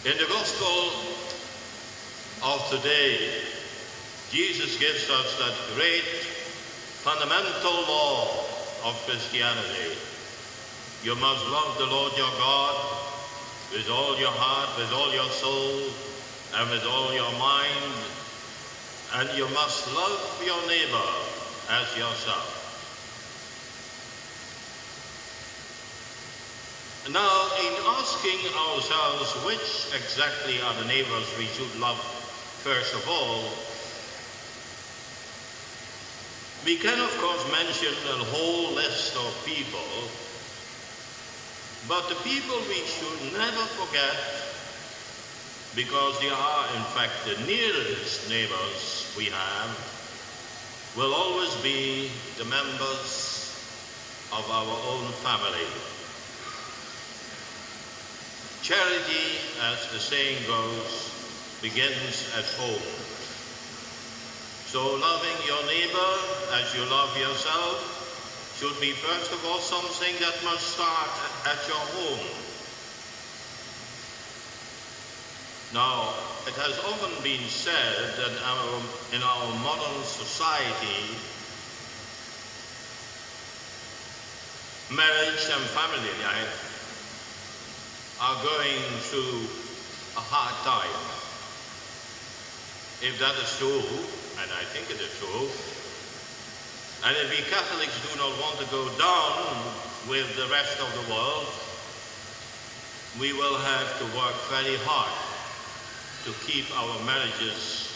In the Gospel of today, Jesus gives us that great fundamental law of Christianity. You must love the Lord your God with all your heart, with all your soul, and with all your mind. And you must love your neighbor as yourself. Now, in asking ourselves which exactly are the neighbors we should love first of all, we can of course mention a whole list of people, but the people we should never forget, because they are in fact the nearest neighbors we have, will always be the members of our own family. Charity, as the saying goes, begins at home. So loving your neighbor as you love yourself should be first of all something that must start at your home. Now, it has often been said that in our modern society, marriage and family life are going through a hard time. If that is true, and I think it is true, and if we Catholics do not want to go down with the rest of the world, we will have to work very hard to keep our marriages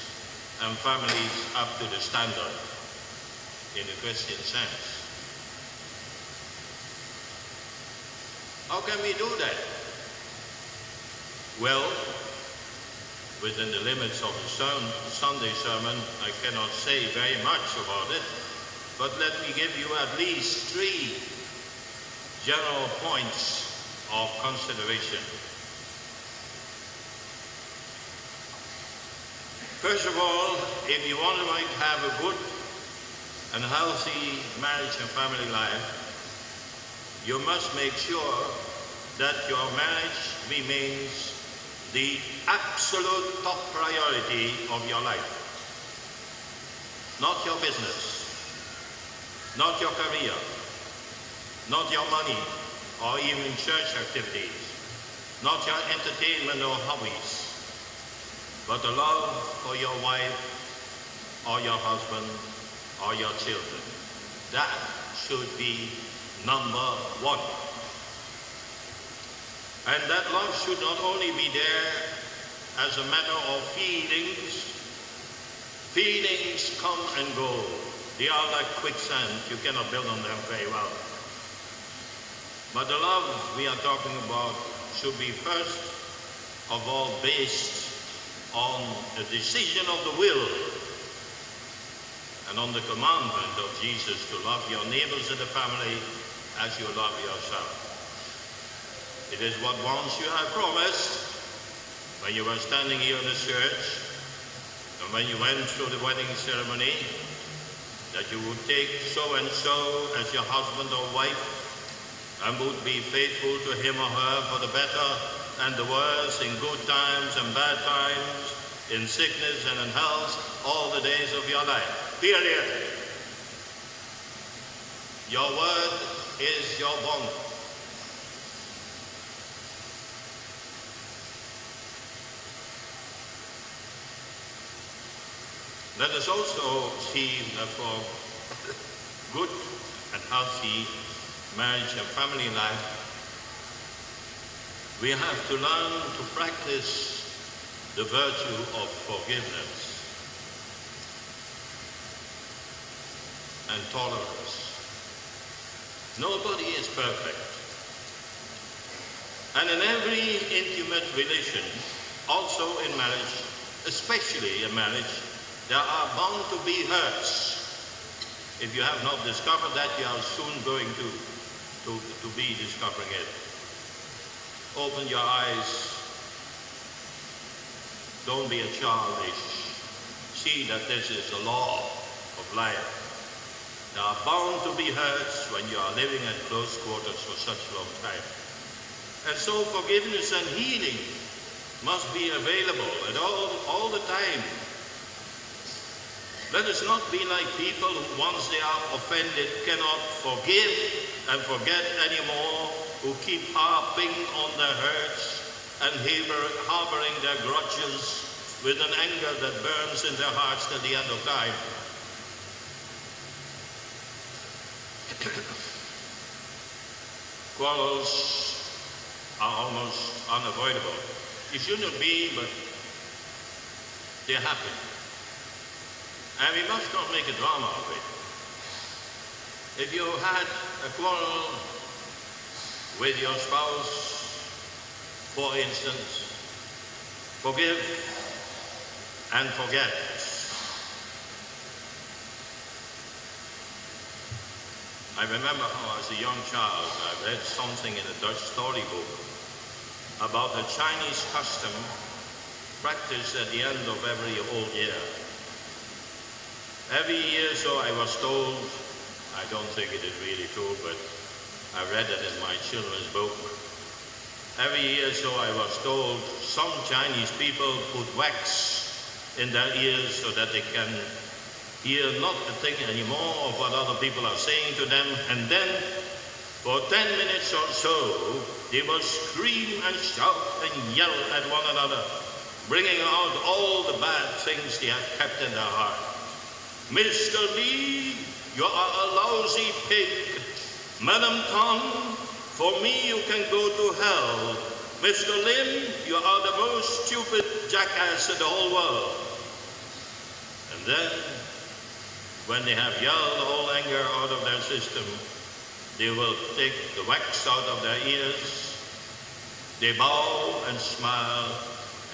and families up to the standard in the Christian sense. How can we do that? Well, within the limits of the Sunday sermon, I cannot say very much about it, but let me give you at least 3 general points of consideration. First of all, if you want to have a good and healthy marriage and family life, you must make sure that your marriage remains the absolute top priority of your life. Not your business, not your career, not your money or even church activities, not your entertainment or hobbies, but the love for your wife or your husband or your children. That should be number 1. And that love should not only be there as a matter of feelings. Feelings come and go. They are like quicksand. You cannot build on them very well. But the love we are talking about should be first of all based on a decision of the will and on the commandment of Jesus to love your neighbors in the family as you love yourself. It is what once you have promised when you were standing here in the church and when you went through the wedding ceremony, that you would take so and so as your husband or wife and would be faithful to him or her for the better and the worse, in good times and bad times, in sickness and in health, all the days of your life. Period. Your word is your bond. Let us also see that for good and healthy marriage and family life, we have to learn to practice the virtue of forgiveness and tolerance. Nobody is perfect. And in every intimate relation, also in marriage, especially in marriage, there are bound to be hurts. If you have not discovered that, you are soon going to be discovering it. Open your eyes. Don't be a childish. See that this is the law of life. There are bound to be hurts when you are living at close quarters for such a long time. And so forgiveness and healing must be available at all the time. Let us not be like people who, once they are offended, cannot forgive and forget anymore, who keep harping on their hurts and harboring their grudges with an anger that burns in their hearts till the end of time. Quarrels are almost unavoidable. It shouldn't be, but they happen. And we must not make a drama of it. If you had a quarrel with your spouse, for instance, forgive and forget. I remember how as a young child I read something in a Dutch storybook about a Chinese custom practiced at the end of every old year. Every year, so I was told, I don't think it is really true, but I read it in my children's book. Every year, so I was told, some Chinese people put wax in their ears so that they can hear not the thing anymore of what other people are saying to them, and then for 10 minutes or so they will scream and shout and yell at one another, bringing out all the bad things they have kept in their heart. Mr. Lee, you are a lousy pig. Madam Tom, for me you can go to hell. Mr. Lim, you are the most stupid jackass in the whole world. And then, when they have yelled all anger out of their system, they will take the wax out of their ears. They bow and smile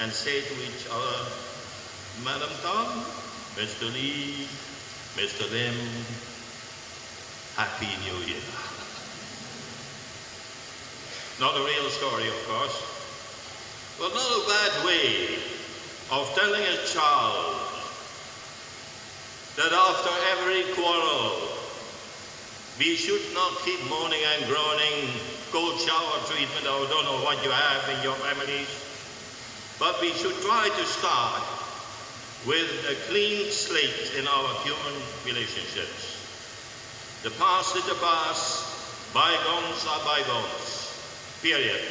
and say to each other, Madam Tom, Mr. Lee, Mr. Lim, Happy New Year. Not a real story, of course, but not a bad way of telling a child that after every quarrel, we should not keep moaning and groaning, cold shower treatment, or don't know what you have in your families, but we should try to start with a clean slate in our human relationships. The past is the past, bygones are bygones, period.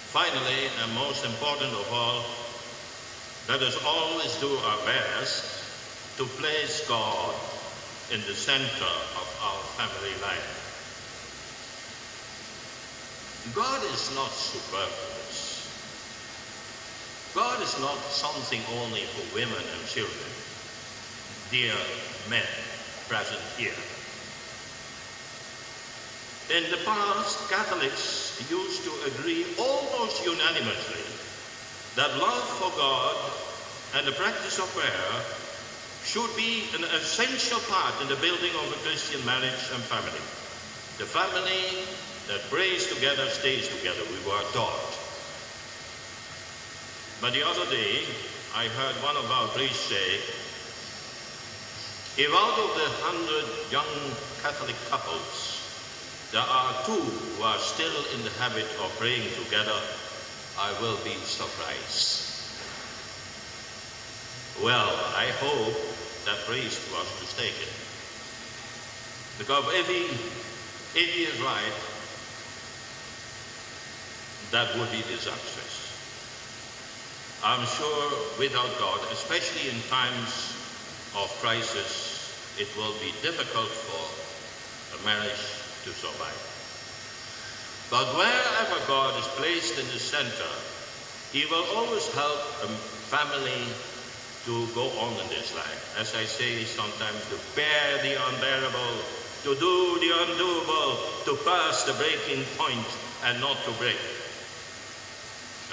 Finally, and most important of all, let us always do our best to place God in the center of our family life. God is not superfluous. God is not something only for women and children, dear men present here. In the past, Catholics used to agree almost unanimously that love for God and the practice of prayer should be an essential part in the building of a Christian marriage and family. The family that prays together stays together, we were taught. But the other day, I heard one of our priests say, if out of the 100 young Catholic couples, there are 2 who are still in the habit of praying together, I will be surprised. Well, I hope that priest was mistaken. Because if he is right, that would be disastrous. I'm sure without God, especially in times of crisis, it will be difficult for a marriage to survive. But wherever God is placed in the center, He will always help a family to go on in this life. As I say sometimes, to bear the unbearable, to do the undoable, to pass the breaking point and not to break.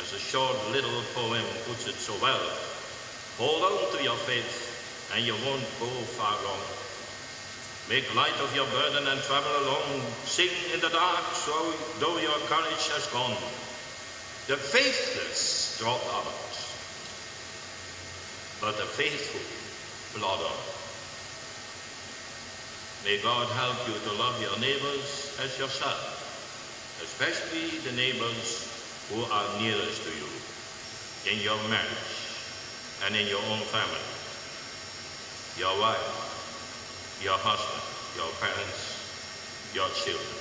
As a short little poem puts it so well, hold on to your faith and you won't go far wrong. Make light of your burden and travel along. Sing in the dark, so though your courage has gone. The faithless drop out, but the faithful plod on. May God help you to love your neighbors as yourself, especially the neighbors who are nearest to you in your marriage and in your own family. Your wife, your husband, your parents, your children.